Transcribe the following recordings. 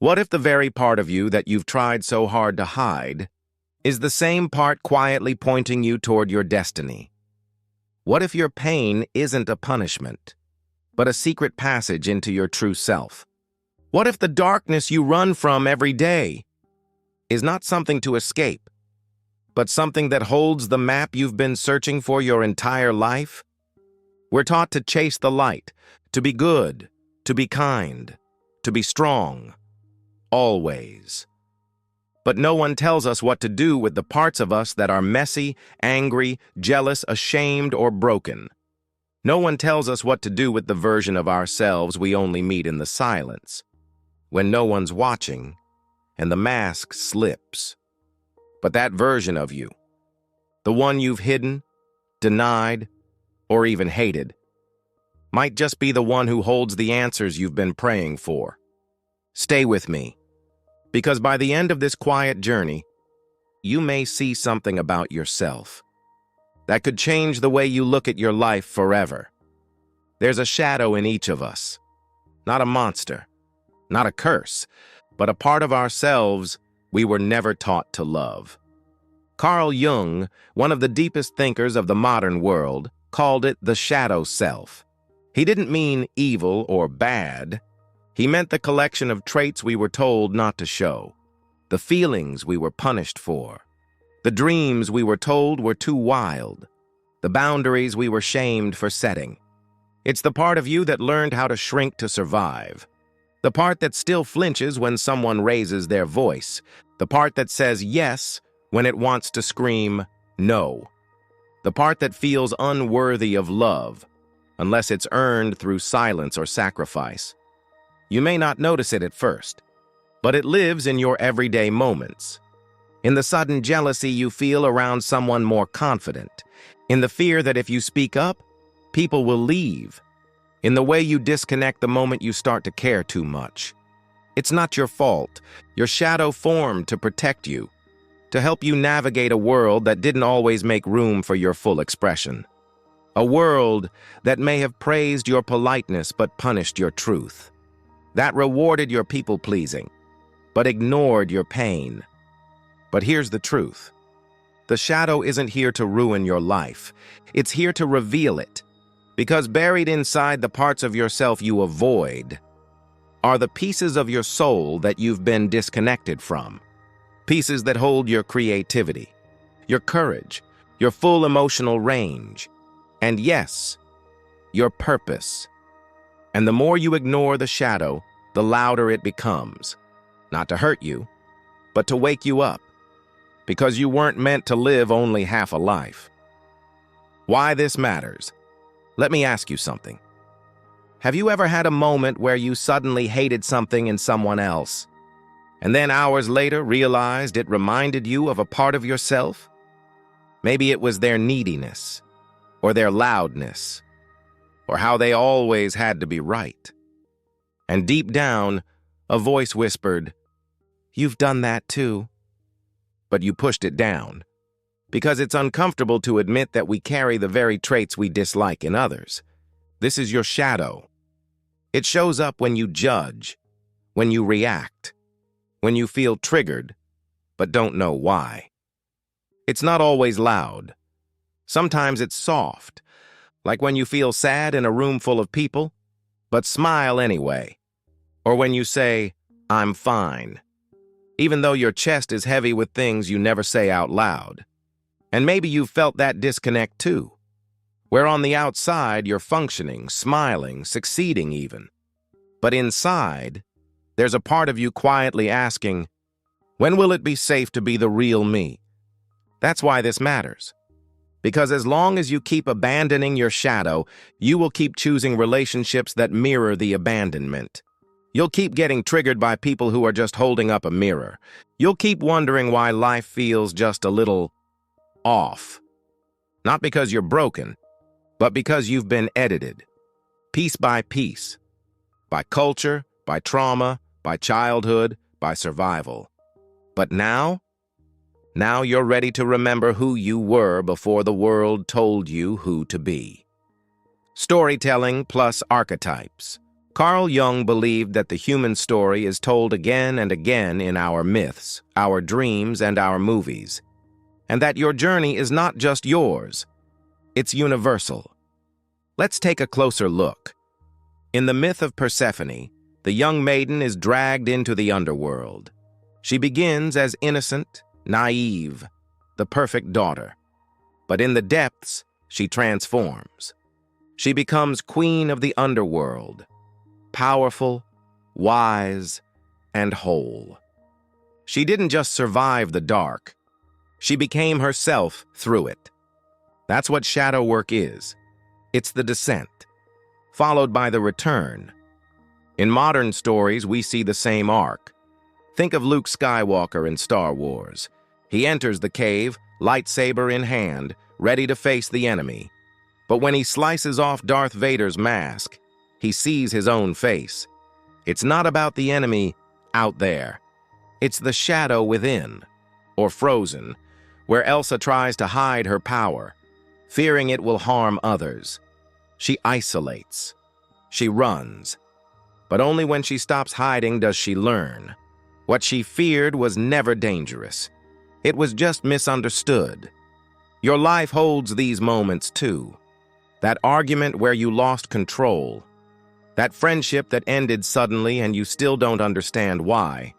What if the very part of you that you've tried so hard to hide is the same part quietly pointing you toward your destiny? What if your pain isn't a punishment, but a secret passage into your true self? What if the darkness you run from every day is not something to escape, but something that holds the map you've been searching for your entire life? We're taught to chase the light, to be good, to be kind, to be strong, always. But no one tells us what to do with the parts of us that are messy, angry, jealous, ashamed, or broken. No one tells us what to do with the version of ourselves we only meet in the silence, when no one's watching and the mask slips. But that version of you, the one you've hidden, denied, or even hated, might just be the one who holds the answers you've been praying for. Stay with me, because by the end of this quiet journey, you may see something about yourself that could change the way you look at your life forever. There's a shadow in each of us, not a monster, not a curse, but a part of ourselves we were never taught to love. Carl Jung, one of the deepest thinkers of the modern world, called it the shadow self. He didn't mean evil or bad. He meant the collection of traits we were told not to show, the feelings we were punished for, the dreams we were told were too wild, the boundaries we were shamed for setting. It's the part of you that learned how to shrink to survive, the part that still flinches when someone raises their voice, the part that says yes when it wants to scream no, the part that feels unworthy of love unless it's earned through silence or sacrifice. You may not notice it at first, but it lives in your everyday moments. In the sudden jealousy you feel around someone more confident, in the fear that if you speak up, people will leave, in the way you disconnect the moment you start to care too much. It's not your fault. Your shadow formed to protect you, to help you navigate a world that didn't always make room for your full expression. A world that may have praised your politeness but punished your truth, that rewarded your people-pleasing, but ignored your pain. But here's the truth. The shadow isn't here to ruin your life. It's here to reveal it, because buried inside the parts of yourself you avoid are the pieces of your soul that you've been disconnected from, pieces that hold your creativity, your courage, your full emotional range, and yes, your purpose. And the more you ignore the shadow, the louder it becomes, not to hurt you, but to wake you up, because you weren't meant to live only half a life. Why this matters? Let me ask you something. Have you ever had a moment where you suddenly hated something in someone else, and then hours later realized it reminded you of a part of yourself? Maybe it was their neediness, or their loudness, or how they always had to be right. And deep down, a voice whispered, "You've done that too." But you pushed it down, because it's uncomfortable to admit that we carry the very traits we dislike in others. This is your shadow. It shows up when you judge, when you react, when you feel triggered, but don't know why. It's not always loud. Sometimes it's soft, like when you feel sad in a room full of people, but smile anyway. Or when you say, "I'm fine," even though your chest is heavy with things you never say out loud. And maybe you've felt that disconnect too, where on the outside you're functioning, smiling, succeeding even. But inside, there's a part of you quietly asking, when will it be safe to be the real me? That's why this matters. Because as long as you keep abandoning your shadow, you will keep choosing relationships that mirror the abandonment. You'll keep getting triggered by people who are just holding up a mirror. You'll keep wondering why life feels just a little off. Not because you're broken, but because you've been edited, piece by piece, by culture, by trauma, by childhood, by survival. But now you're ready to remember who you were before the world told you who to be. Storytelling plus archetypes. Carl Jung believed that the human story is told again and again in our myths, our dreams, and our movies, and that your journey is not just yours, it's universal. Let's take a closer look. In the myth of Persephone, the young maiden is dragged into the underworld. She begins as innocent, naive, the perfect daughter. But in the depths, she transforms. She becomes queen of the underworld, powerful, wise, and whole. She didn't just survive the dark. She became herself through it. That's what shadow work is. It's the descent, followed by the return. In modern stories, we see the same arc. Think of Luke Skywalker in Star Wars. He enters the cave, lightsaber in hand, ready to face the enemy. But when he slices off Darth Vader's mask, he sees his own face. It's not about the enemy out there. It's the shadow within, or Frozen, where Elsa tries to hide her power, fearing it will harm others. She isolates. She runs. But only when she stops hiding does she learn. What she feared was never dangerous. It was just misunderstood. Your life holds these moments too. That argument where you lost control. That friendship that ended suddenly and you still don't understand why.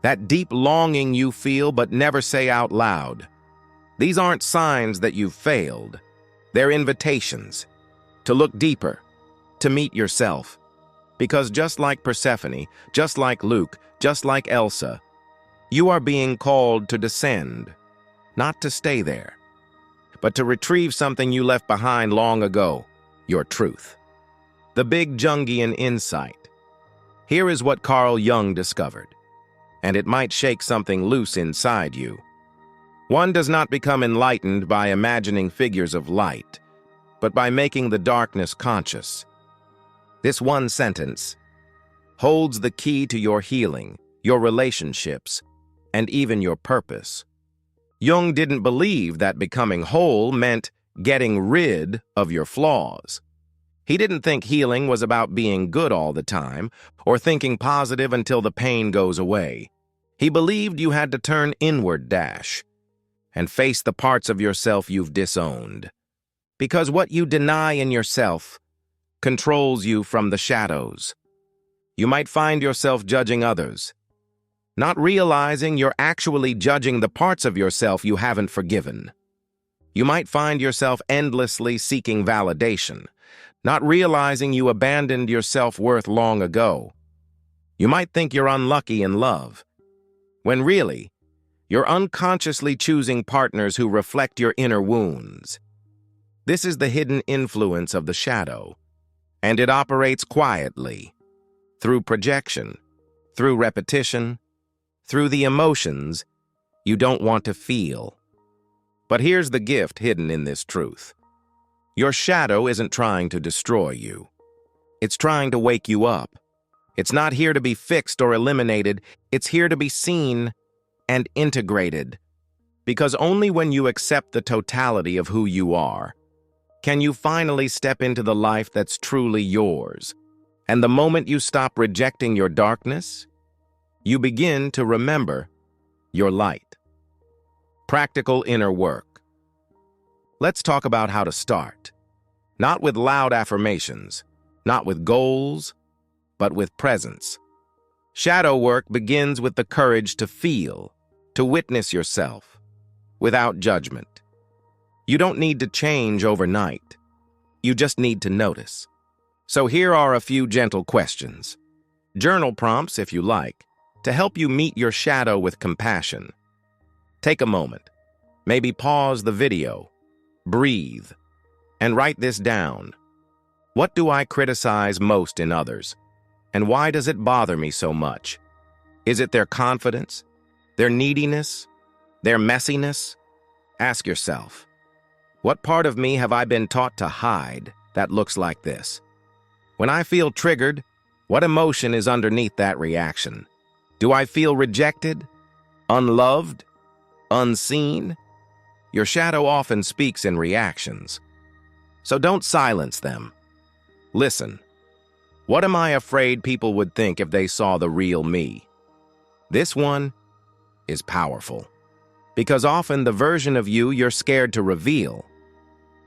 That deep longing you feel but never say out loud. These aren't signs that you've failed. They're invitations to look deeper, to meet yourself. Because just like Persephone, just like Luke, just like Elsa, you are being called to descend, not to stay there, but to retrieve something you left behind long ago, your truth. The big Jungian insight. Here is what Carl Jung discovered, and it might shake something loose inside you. One does not become enlightened by imagining figures of light, but by making the darkness conscious. This one sentence holds the key to your healing, your relationships, and even your purpose. Jung didn't believe that becoming whole meant getting rid of your flaws. He didn't think healing was about being good all the time or thinking positive until the pain goes away. He believed you had to turn inward and face the parts of yourself you've disowned. Because what you deny in yourself controls you from the shadows. You might find yourself judging others, not realizing you're actually judging the parts of yourself you haven't forgiven. You might find yourself endlessly seeking validation, not realizing you abandoned your self-worth long ago. You might think you're unlucky in love, when really, you're unconsciously choosing partners who reflect your inner wounds. This is the hidden influence of the shadow, and it operates quietly, through projection, through repetition, through the emotions you don't want to feel. But here's the gift hidden in this truth. Your shadow isn't trying to destroy you. It's trying to wake you up. It's not here to be fixed or eliminated. It's here to be seen and integrated. Because only when you accept the totality of who you are, can you finally step into the life that's truly yours. And the moment you stop rejecting your darkness, you begin to remember your light. Practical inner work. Let's talk about how to start. Not with loud affirmations, not with goals, but with presence. Shadow work begins with the courage to feel, to witness yourself, without judgment. You don't need to change overnight. You just need to notice. So here are a few gentle questions. Journal prompts, if you like, to help you meet your shadow with compassion. Take a moment. Maybe pause the video, breathe, and write this down. What do I criticize most in others? And why does it bother me so much? Is it their confidence, their neediness, their messiness? Ask yourself, what part of me have I been taught to hide that looks like this? When I feel triggered, what emotion is underneath that reaction? Do I feel rejected, unloved, unseen? Your shadow often speaks in reactions. So don't silence them. Listen. What am I afraid people would think if they saw the real me? This one is powerful, because often the version of you you're scared to reveal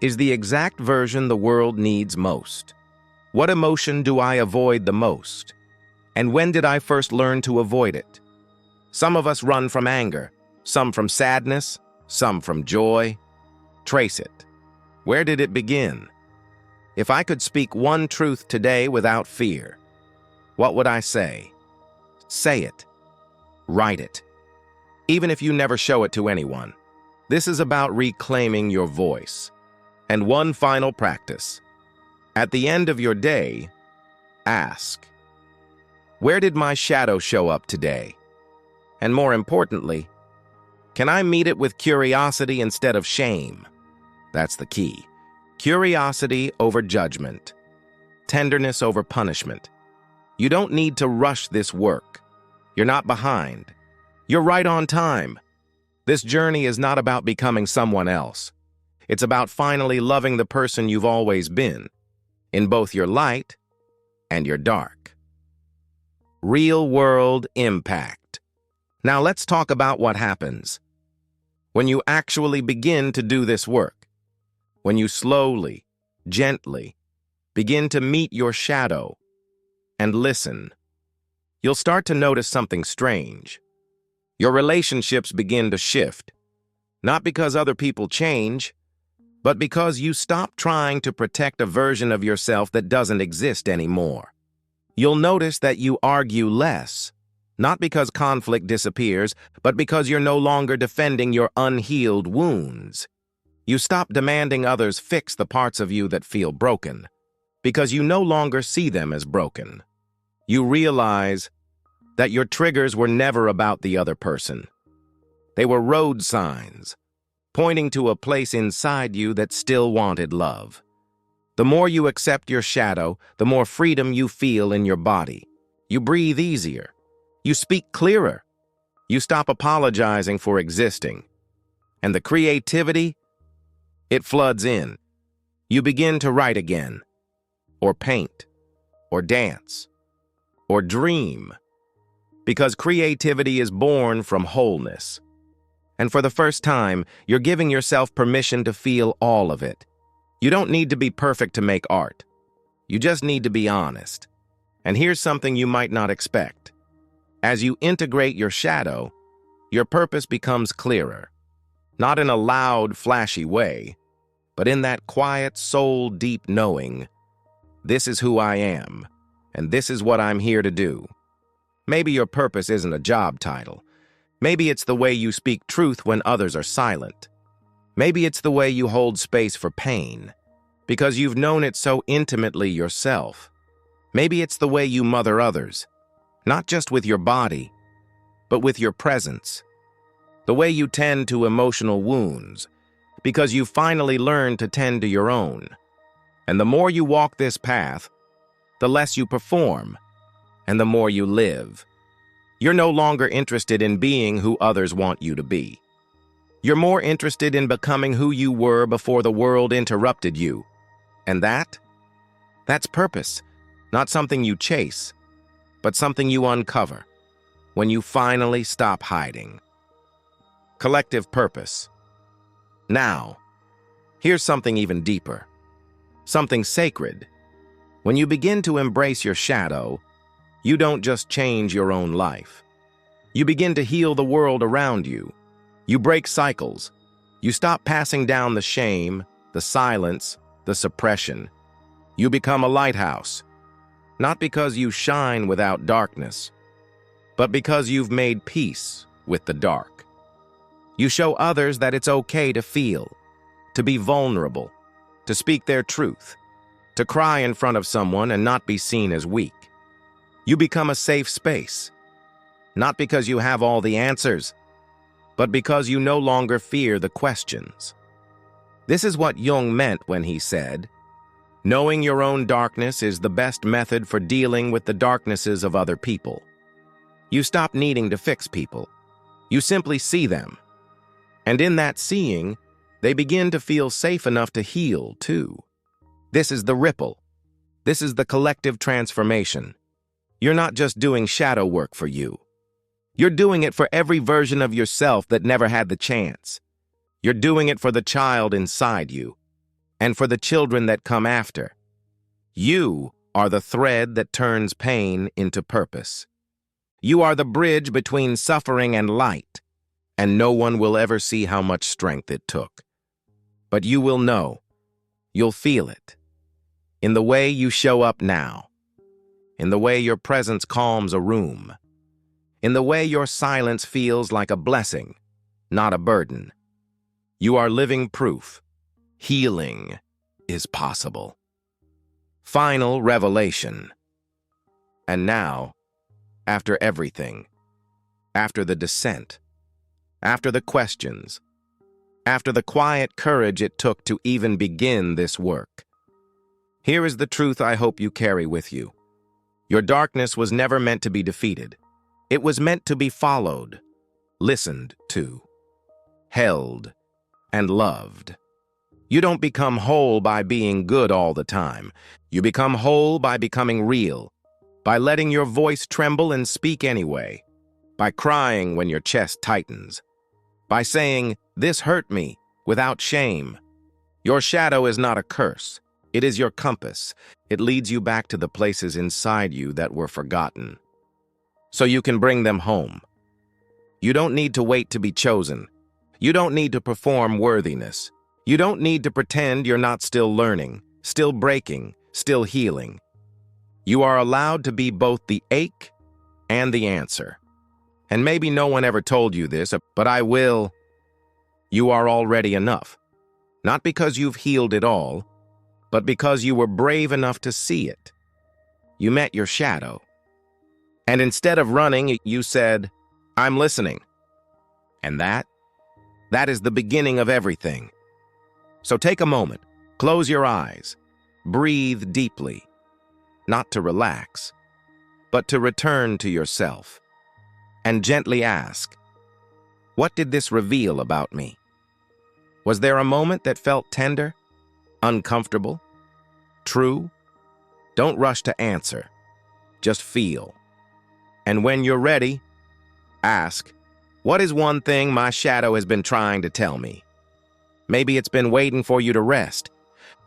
is the exact version the world needs most. What emotion do I avoid the most? And when did I first learn to avoid it? Some of us run from anger, some from sadness, some from joy. Trace it. Where did it begin? If I could speak one truth today without fear, what would I say? Say it. Write it. Even if you never show it to anyone. This is about reclaiming your voice. And one final practice. At the end of your day, ask, where did my shadow show up today? And more importantly, can I meet it with curiosity instead of shame? That's the key. Curiosity over judgment. Tenderness over punishment. You don't need to rush this work. You're not behind. You're right on time. This journey is not about becoming someone else. It's about finally loving the person you've always been, in both your light and your dark. Real-world impact. Now let's talk about what happens when you actually begin to do this work. When you slowly, gently begin to meet your shadow and listen, you'll start to notice something strange. Your relationships begin to shift, not because other people change, but because you stop trying to protect a version of yourself that doesn't exist anymore. You'll notice that you argue less, not because conflict disappears, but because you're no longer defending your unhealed wounds. You stop demanding others fix the parts of you that feel broken, because you no longer see them as broken. You realize that your triggers were never about the other person. They were road signs, pointing to a place inside you that still wanted love. The more you accept your shadow, the more freedom you feel in your body. You breathe easier. You speak clearer. You stop apologizing for existing. And the creativity, it floods in. You begin to write again, or paint, or dance, or dream, because creativity is born from wholeness. And for the first time, you're giving yourself permission to feel all of it. You don't need to be perfect to make art. You just need to be honest. And here's something you might not expect. As you integrate your shadow, your purpose becomes clearer. Not in a loud, flashy way, but in that quiet, soul-deep knowing, this is who I am, and this is what I'm here to do. Maybe your purpose isn't a job title. Maybe it's the way you speak truth when others are silent. Maybe it's the way you hold space for pain, because you've known it so intimately yourself. Maybe it's the way you mother others, not just with your body, but with your presence. The way you tend to emotional wounds, because you've finally learned to tend to your own. And the more you walk this path, the less you perform, and the more you live. You're no longer interested in being who others want you to be. You're more interested in becoming who you were before the world interrupted you. And that's purpose, not something you chase, but something you uncover when you finally stop hiding. Collective purpose. Now, here's something even deeper, something sacred. When you begin to embrace your shadow, you don't just change your own life. You begin to heal the world around you. You break cycles. You stop passing down the shame, the silence, the suppression. You become a lighthouse, not because you shine without darkness, but because you've made peace with the dark. You show others that it's okay to feel, to be vulnerable, to speak their truth, to cry in front of someone and not be seen as weak. You become a safe space, not because you have all the answers, but because you no longer fear the questions. This is what Jung meant when he said, knowing your own darkness is the best method for dealing with the darknesses of other people. You stop needing to fix people. You simply see them. And in that seeing, they begin to feel safe enough to heal, too. This is the ripple. This is the collective transformation. You're not just doing shadow work for you. You're doing it for every version of yourself that never had the chance. You're doing it for the child inside you, and for the children that come after. You are the thread that turns pain into purpose. You are the bridge between suffering and light, and no one will ever see how much strength it took. But you will know. You'll feel it. In the way you show up now. In the way your presence calms a room. In the way your silence feels like a blessing, not a burden. You are living proof. Healing is possible. Final revelation. And now, after everything, after the descent, after the questions, after the quiet courage it took to even begin this work, here is the truth I hope you carry with you. Your darkness was never meant to be defeated. It was meant to be followed, listened to, held, and loved. You don't become whole by being good all the time. You become whole by becoming real, by letting your voice tremble and speak anyway, by crying when your chest tightens, by saying, "This hurt me," without shame. Your shadow is not a curse. It is your compass. It leads you back to the places inside you that were forgotten, so you can bring them home. You don't need to wait to be chosen. You don't need to perform worthiness. You don't need to pretend you're not still learning, still breaking, still healing. You are allowed to be both the ache and the answer. And maybe no one ever told you this, but I will. You are already enough. Not because you've healed it all, but because you were brave enough to see it. You met your shadow. And instead of running, you said, "I'm listening." And that is the beginning of everything. So take a moment, close your eyes, breathe deeply, not to relax, but to return to yourself, and gently ask, what did this reveal about me? Was there a moment that felt tender, uncomfortable, true? Don't rush to answer, just feel. And when you're ready, ask, what is one thing my shadow has been trying to tell me? Maybe it's been waiting for you to rest.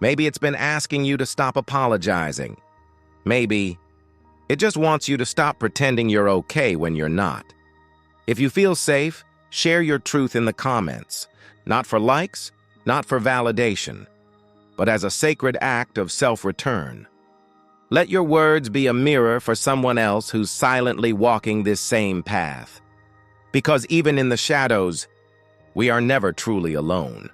Maybe it's been asking you to stop apologizing. Maybe it just wants you to stop pretending you're okay when you're not. If you feel safe, share your truth in the comments. Not for likes, not for validation, but as a sacred act of self-return. Let your words be a mirror for someone else who's silently walking this same path. Because even in the shadows, we are never truly alone.